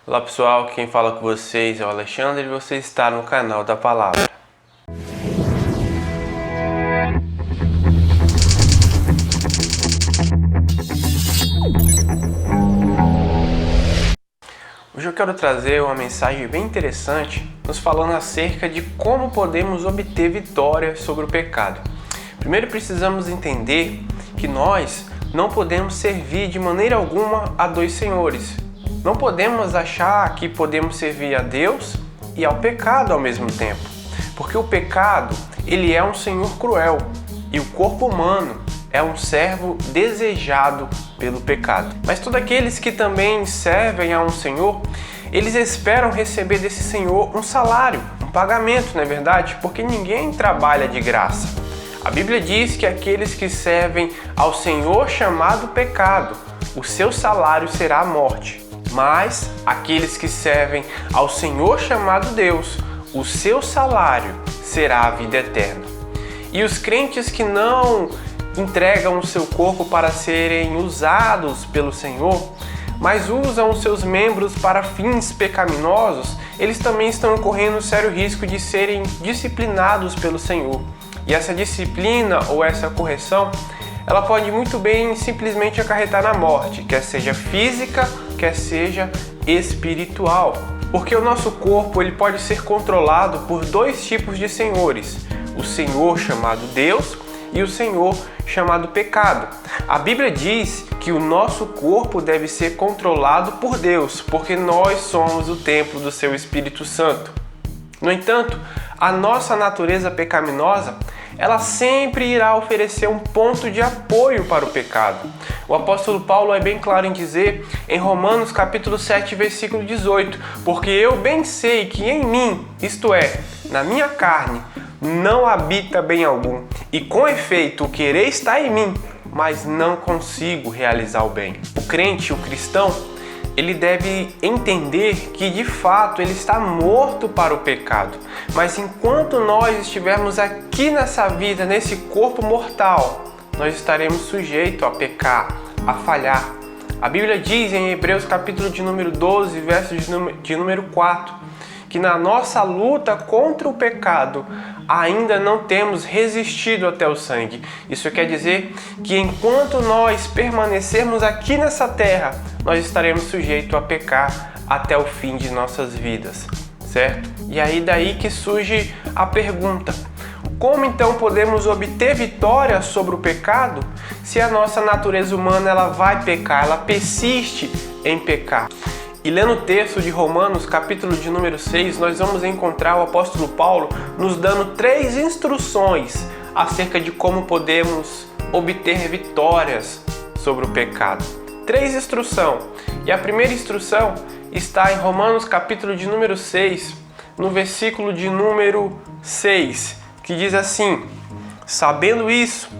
Olá pessoal, quem fala com vocês é o Alexandre e você está no canal da Palavra. Hoje eu quero trazer uma mensagem bem interessante, nos falando acerca de como podemos obter vitória sobre o pecado. Primeiro precisamos entender que nós não podemos servir de maneira alguma a dois senhores. Não podemos achar que podemos servir a Deus e ao pecado ao mesmo tempo. Porque o pecado, ele é um senhor cruel e o corpo humano é um servo desejado pelo pecado. Mas todos aqueles que também servem a um senhor, eles esperam receber desse senhor um salário, um pagamento, não é verdade? Porque ninguém trabalha de graça. A Bíblia diz que aqueles que servem ao senhor chamado pecado, o seu salário será a morte. Mas aqueles que servem ao Senhor chamado Deus, o seu salário será a vida eterna. E os crentes que não entregam o seu corpo para serem usados pelo Senhor, mas usam os seus membros para fins pecaminosos, eles também estão correndo sério risco de serem disciplinados pelo Senhor. E essa disciplina ou essa correção, ela pode muito bem simplesmente acarretar na morte, quer seja física, quer seja espiritual. Porque o nosso corpo ele pode ser controlado por dois tipos de senhores: o Senhor chamado Deus e o Senhor chamado pecado. A Bíblia diz que o nosso corpo deve ser controlado por Deus, porque nós somos o templo do seu Espírito Santo. No entanto, a nossa natureza pecaminosa, ela sempre irá oferecer um ponto de apoio para o pecado. O apóstolo Paulo é bem claro em dizer, em Romanos capítulo 7, versículo 18, porque eu bem sei que em mim, isto é, na minha carne, não habita bem algum, e com efeito o querer está em mim, mas não consigo realizar o bem. O crente, o cristão, ele deve entender que de fato ele está morto para o pecado. Mas enquanto nós estivermos aqui nessa vida, nesse corpo mortal, nós estaremos sujeitos a pecar, a falhar. A Bíblia diz em Hebreus capítulo de número 12, verso de número 4, que na nossa luta contra o pecado ainda não temos resistido até o sangue. Isso quer dizer que enquanto nós permanecermos aqui nessa terra, nós estaremos sujeitos a pecar até o fim de nossas vidas, certo? E aí daí que surge a pergunta: como então podemos obter vitória sobre o pecado se a nossa natureza humana ela vai pecar, ela persiste em pecar? E lendo o texto de Romanos, capítulo de número 6, nós vamos encontrar o apóstolo Paulo nos dando 3 instruções acerca de como podemos obter vitórias sobre o pecado. 3 instruções. E a primeira instrução está em Romanos, capítulo de número 6, no versículo de número 6, que diz assim: sabendo isso,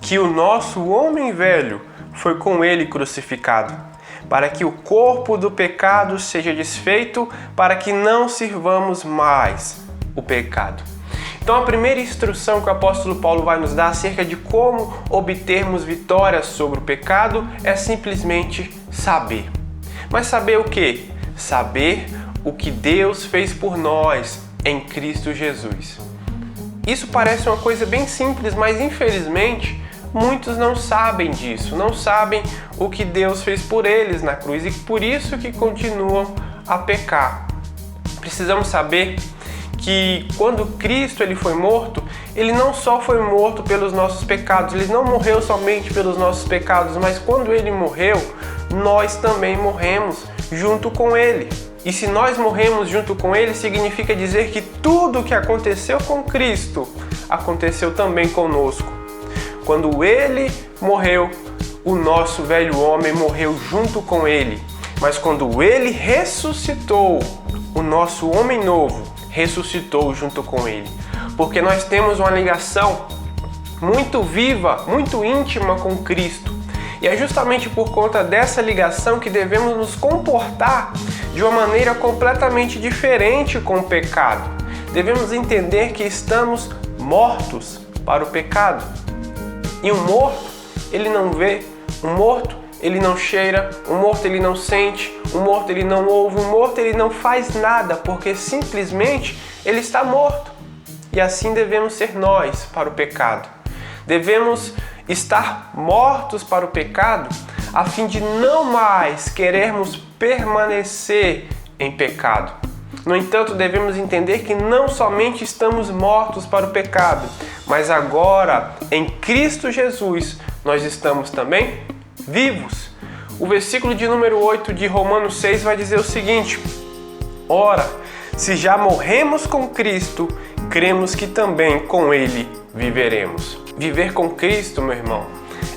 que o nosso homem velho foi com ele crucificado, para que o corpo do pecado seja desfeito, para que não sirvamos mais o pecado. Então a primeira instrução que o apóstolo Paulo vai nos dar acerca de como obtermos vitórias sobre o pecado é simplesmente saber. Mas saber o quê? Saber o que Deus fez por nós em Cristo Jesus. Isso parece uma coisa bem simples, mas infelizmente muitos não sabem disso, não sabem o que Deus fez por eles na cruz e por isso que continuam a pecar. Precisamos saber que quando Cristo ele foi morto, ele não só foi morto pelos nossos pecados, ele não morreu somente pelos nossos pecados, mas quando ele morreu, nós também morremos junto com ele. E se nós morremos junto com ele, significa dizer que tudo o que aconteceu com Cristo aconteceu também conosco. Quando ele morreu, o nosso velho homem morreu junto com ele. Mas quando ele ressuscitou, o nosso homem novo ressuscitou junto com ele. Porque nós temos uma ligação muito viva, muito íntima com Cristo. E é justamente por conta dessa ligação que devemos nos comportar de uma maneira completamente diferente com o pecado. Devemos entender que estamos mortos para o pecado. E um morto, ele não vê. Um morto, ele não cheira, o morto ele não sente, o morto ele não ouve, o morto ele não faz nada, porque simplesmente ele está morto. E assim devemos ser nós para o pecado. Devemos estar mortos para o pecado a fim de não mais querermos permanecer em pecado. No entanto, devemos entender que não somente estamos mortos para o pecado, mas agora, em Cristo Jesus, nós estamos também vivos. O versículo de número 8 de Romanos 6 vai dizer o seguinte: ora, se já morremos com Cristo, cremos que também com Ele viveremos. Viver com Cristo, meu irmão,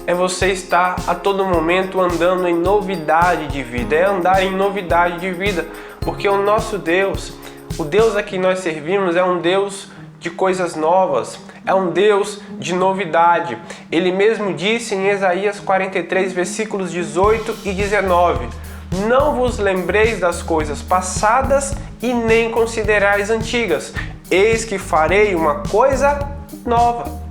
é você estar a todo momento andando em novidade de vida, é andar em novidade de vida, porque o nosso Deus, o Deus a quem nós servimos, é um Deus de coisas novas, é um Deus de novidade. Ele mesmo disse em Isaías 43, versículos 18 e 19: não vos lembreis das coisas passadas e nem considerais antigas, eis que farei uma coisa nova.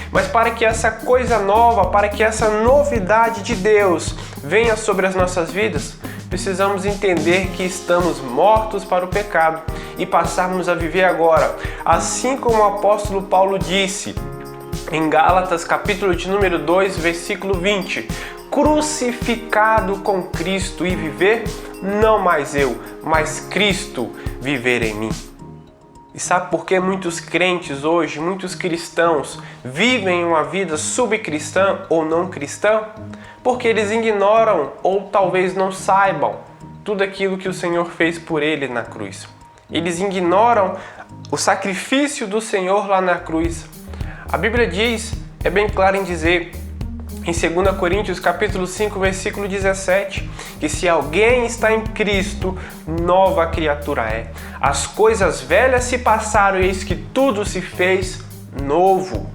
Mas para que essa coisa nova, para que essa novidade de Deus venha sobre as nossas vidas, precisamos entender que estamos mortos para o pecado e passarmos a viver agora, assim como o apóstolo Paulo disse em Gálatas, capítulo de número 2, versículo 20: crucificado com Cristo e viver, não mais eu, mas Cristo viver em mim. E sabe por que muitos crentes hoje, muitos cristãos, vivem uma vida subcristã ou não cristã? Porque eles ignoram ou talvez não saibam tudo aquilo que o Senhor fez por ele na cruz. Eles ignoram o sacrifício do Senhor lá na cruz. A Bíblia diz, é bem clara em dizer, em 2 Coríntios capítulo 5, versículo 17, que se alguém está em Cristo, nova criatura é. As coisas velhas se passaram e eis que tudo se fez novo.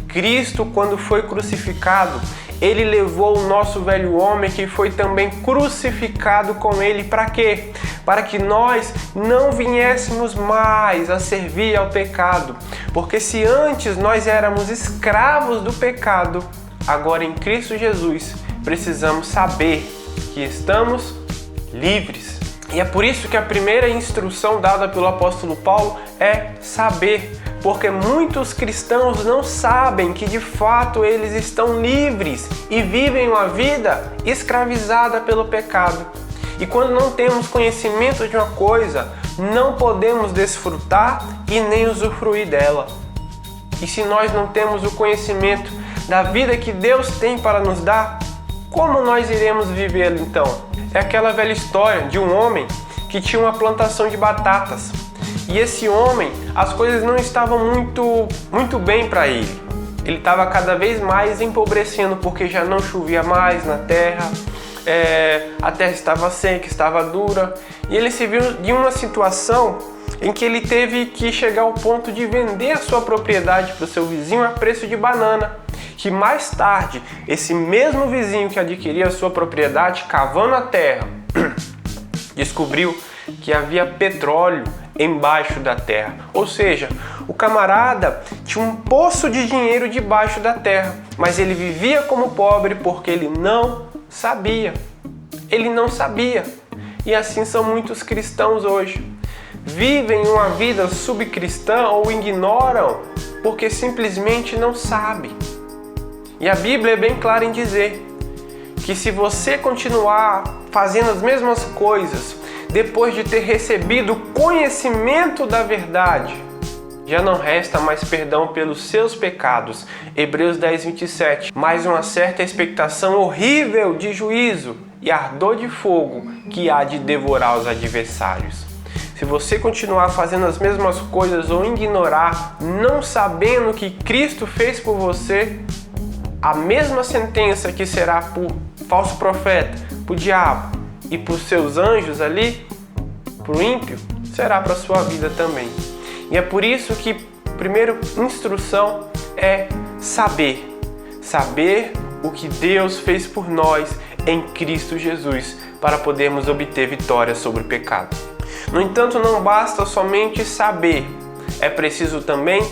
Cristo, quando foi crucificado, ele levou o nosso velho homem que foi também crucificado com ele. Para quê? Para que nós não viéssemos mais a servir ao pecado. Porque se antes nós éramos escravos do pecado, agora em Cristo Jesus precisamos saber que estamos livres. E é por isso que a primeira instrução dada pelo apóstolo Paulo é saber. Porque muitos cristãos não sabem que de fato eles estão livres e vivem uma vida escravizada pelo pecado. E quando não temos conhecimento de uma coisa, não podemos desfrutar e nem usufruir dela. E se nós não temos o conhecimento da vida que Deus tem para nos dar, como nós iremos vivê-la então? É aquela velha história de um homem que tinha uma plantação de batatas. E esse homem, as coisas não estavam muito bem para ele. Ele estava cada vez mais empobrecendo porque já não chovia mais na terra, a terra estava seca, estava dura. E ele se viu em uma situação em que ele teve que chegar ao ponto de vender a sua propriedade para o seu vizinho a preço de banana. Que mais tarde, esse mesmo vizinho que adquiria a sua propriedade, cavando a terra, descobriu que havia petróleo embaixo da terra. Ou seja, o camarada tinha um poço de dinheiro debaixo da terra, mas ele vivia como pobre porque ele não sabia. Ele não sabia. E assim são muitos cristãos hoje. Vivem uma vida subcristã ou ignoram porque simplesmente não sabem. E a Bíblia é bem clara em dizer que se você continuar fazendo as mesmas coisas depois de ter recebido o conhecimento da verdade, já não resta mais perdão pelos seus pecados. Hebreus 10, 27. Mais uma certa expectação horrível de juízo e ardor de fogo que há de devorar os adversários. Se você continuar fazendo as mesmas coisas ou ignorar, não sabendo o que Cristo fez por você, a mesma sentença que será por falso profeta, por diabo e por seus anjos ali, por ímpio, será para a sua vida também. E é por isso que a primeira instrução é saber. Saber o que Deus fez por nós em Cristo Jesus, para podermos obter vitória sobre o pecado. No entanto, não basta somente saber, é preciso também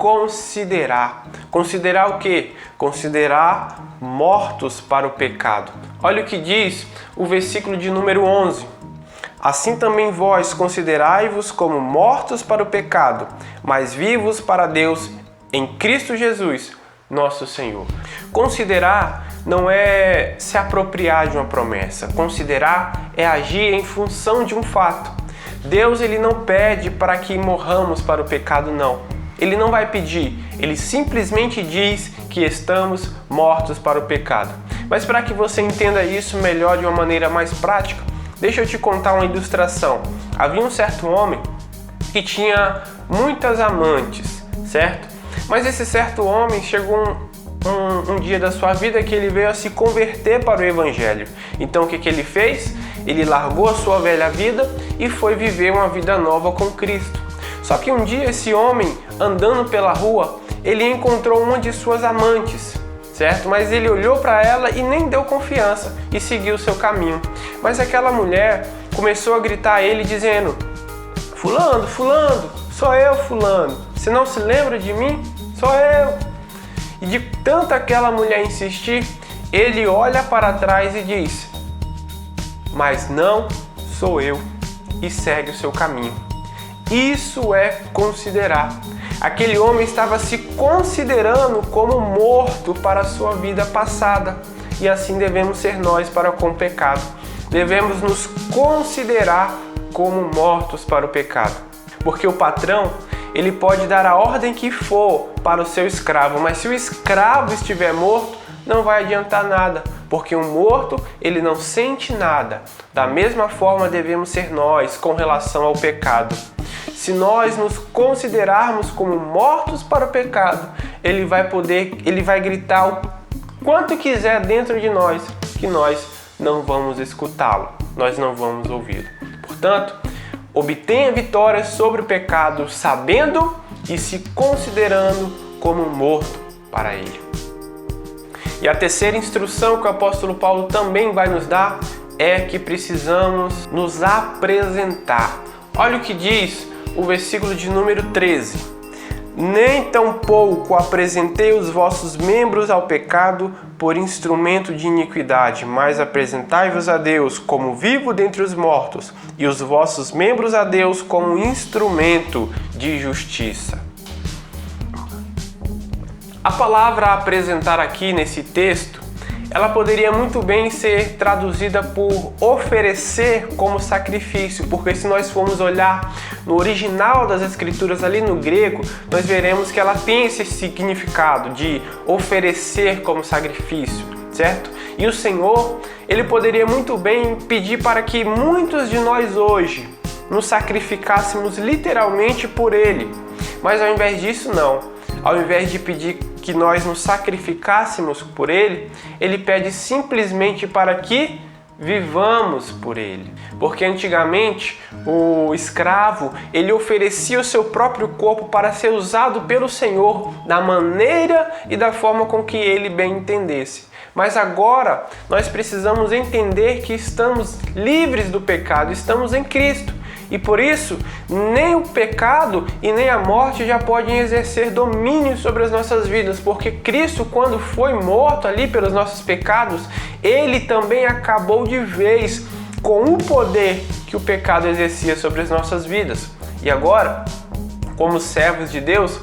considerar. Considerar o quê? Considerar mortos para o pecado. Olha o que diz o versículo de número 11. Assim também vós considerai-vos como mortos para o pecado, mas vivos para Deus em Cristo Jesus, nosso Senhor. Considerar não é se apropriar de uma promessa. Considerar é agir em função de um fato. Deus ele não pede para que morramos para o pecado, não. Ele não vai pedir, ele simplesmente diz que estamos mortos para o pecado. Mas para que você entenda isso melhor de uma maneira mais prática, deixa eu te contar uma ilustração. Havia um certo homem que tinha muitas amantes, certo? Mas esse certo homem chegou um dia da sua vida que ele veio a se converter para o Evangelho. Então o que ele fez? Ele largou a sua velha vida e foi viver uma vida nova com Cristo. Só que um dia esse homem, andando pela rua, ele encontrou uma de suas amantes, certo? Mas ele olhou para ela e nem deu confiança e seguiu o seu caminho. Mas aquela mulher começou a gritar a ele dizendo: fulano, sou eu, fulano. Você não se lembra de mim? Sou eu. E de tanto aquela mulher insistir, ele olha para trás e diz: mas não sou eu, e segue o seu caminho. Isso é considerar. Aquele homem estava se considerando como morto para a sua vida passada, e assim devemos ser nós para com o pecado. Devemos nos considerar como mortos para o pecado, porque o patrão ele pode dar a ordem que for para o seu escravo, mas se o escravo estiver morto, não vai adiantar nada, porque um morto ele não sente nada. Da mesma forma devemos ser nós com relação ao pecado. Se nós nos considerarmos como mortos para o pecado, ele vai gritar o quanto quiser dentro de nós, que nós não vamos escutá-lo, nós não vamos ouvi-lo. Portanto, obtenha vitória sobre o pecado, sabendo e se considerando como morto para ele. E a terceira instrução que o apóstolo Paulo também vai nos dar é que precisamos nos apresentar. Olha o que diz o versículo de número 13. Nem tampouco apresentei os vossos membros ao pecado por instrumento de iniquidade, mas apresentai-vos a Deus como vivo dentre os mortos, e os vossos membros a Deus como instrumento de justiça. A palavra apresentar aqui nesse texto, ela poderia muito bem ser traduzida por oferecer como sacrifício, porque se nós formos olhar no original das escrituras ali no grego, nós veremos que ela tem esse significado de oferecer como sacrifício, certo? E o Senhor, ele poderia muito bem pedir para que muitos de nós hoje nos sacrificássemos literalmente por Ele, mas ao invés disso não. Ao invés de pedir que nós nos sacrificássemos por Ele, Ele pede simplesmente para que vivamos por Ele. Porque antigamente o escravo, ele oferecia o seu próprio corpo para ser usado pelo Senhor da maneira e da forma com que ele bem entendesse. Mas agora nós precisamos entender que estamos livres do pecado, estamos em Cristo. E por isso, nem o pecado e nem a morte já podem exercer domínio sobre as nossas vidas, porque Cristo, quando foi morto ali pelos nossos pecados, Ele também acabou de vez com o poder que o pecado exercia sobre as nossas vidas. E agora, como servos de Deus,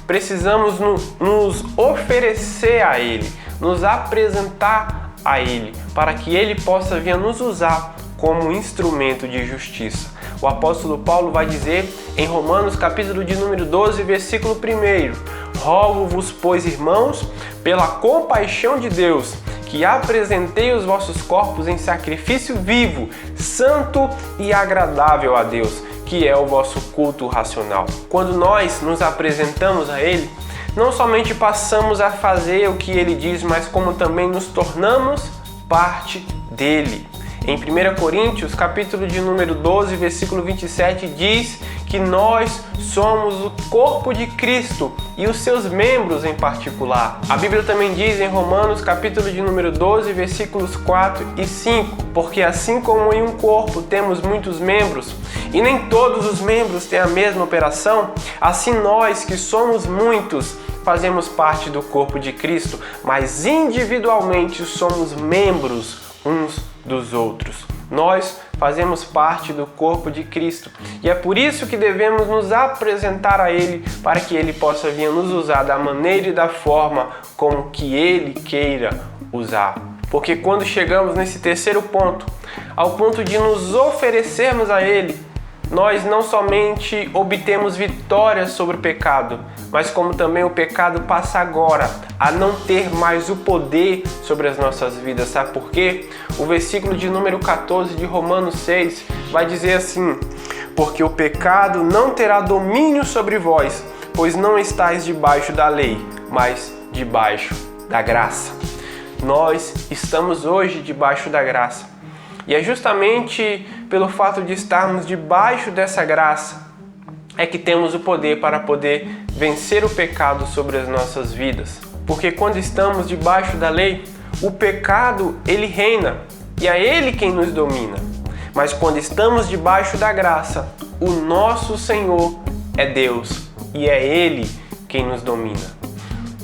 precisamos nos oferecer a Ele, nos apresentar a Ele, para que Ele possa vir a nos usar como instrumento de justiça. O apóstolo Paulo vai dizer em Romanos capítulo de número 12, versículo 1: rogo-vos, pois, irmãos, pela compaixão de Deus, que apresentei os vossos corpos em sacrifício vivo, santo e agradável a Deus, que é o vosso culto racional. Quando nós nos apresentamos a Ele, não somente passamos a fazer o que Ele diz, mas como também nos tornamos parte dEle. Em 1 Coríntios, capítulo de número 12, versículo 27, diz que que nós somos o corpo de Cristo e os seus membros em particular. A Bíblia também diz em Romanos, capítulo de número 12, versículos 4 e 5, porque assim como em um corpo temos muitos membros, e nem todos os membros têm a mesma operação, assim nós, que somos muitos, fazemos parte do corpo de Cristo, mas individualmente somos membros uns dos outros. Nós fazemos parte do corpo de Cristo e é por isso que devemos nos apresentar a Ele, para que Ele possa vir nos usar da maneira e da forma como que Ele queira usar. Porque quando chegamos nesse terceiro ponto, ao ponto de nos oferecermos a Ele, nós não somente obtemos vitória sobre o pecado, mas como também o pecado passa agora a não ter mais o poder sobre as nossas vidas. Sabe por quê? O versículo de número 14 de Romanos 6 vai dizer assim: porque o pecado não terá domínio sobre vós, pois não estáis debaixo da lei, mas debaixo da graça. Nós estamos hoje debaixo da graça. E é justamente pelo fato de estarmos debaixo dessa graça é que temos o poder para poder vencer o pecado sobre as nossas vidas. Porque quando estamos debaixo da lei, o pecado ele reina e é ele quem nos domina. Mas quando estamos debaixo da graça, o nosso Senhor é Deus e é Ele quem nos domina.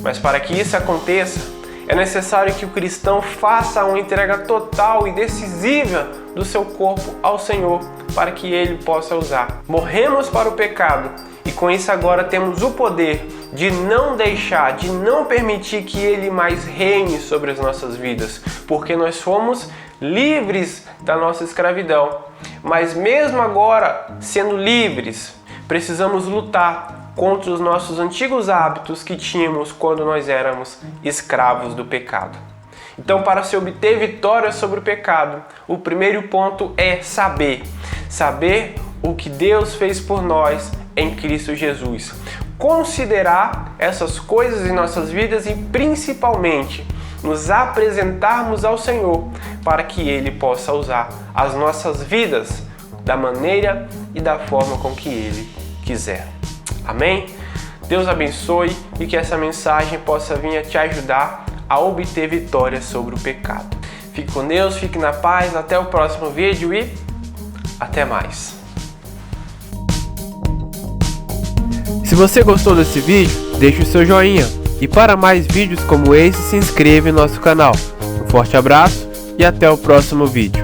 Mas para que isso aconteça, é necessário que o cristão faça uma entrega total e decisiva do seu corpo ao Senhor, para que Ele possa usar. Morremos para o pecado e com isso agora temos o poder de não deixar, de não permitir que Ele mais reine sobre as nossas vidas, porque nós fomos livres da nossa escravidão. Mas mesmo agora, sendo livres, precisamos lutar contra os nossos antigos hábitos que tínhamos quando nós éramos escravos do pecado. Então, para se obter vitória sobre o pecado, o primeiro ponto é saber o que Deus fez por nós em Cristo Jesus. Considerar essas coisas em nossas vidas e principalmente nos apresentarmos ao Senhor para que Ele possa usar as nossas vidas da maneira e da forma com que Ele quiser. Amém? Deus abençoe e que essa mensagem possa vir a te ajudar a obter vitória sobre o pecado. Fique com Deus, fique na paz, até o próximo vídeo e até mais. Se você gostou desse vídeo, deixe o seu joinha e para mais vídeos como esse, se inscreva em nosso canal. Um forte abraço e até o próximo vídeo.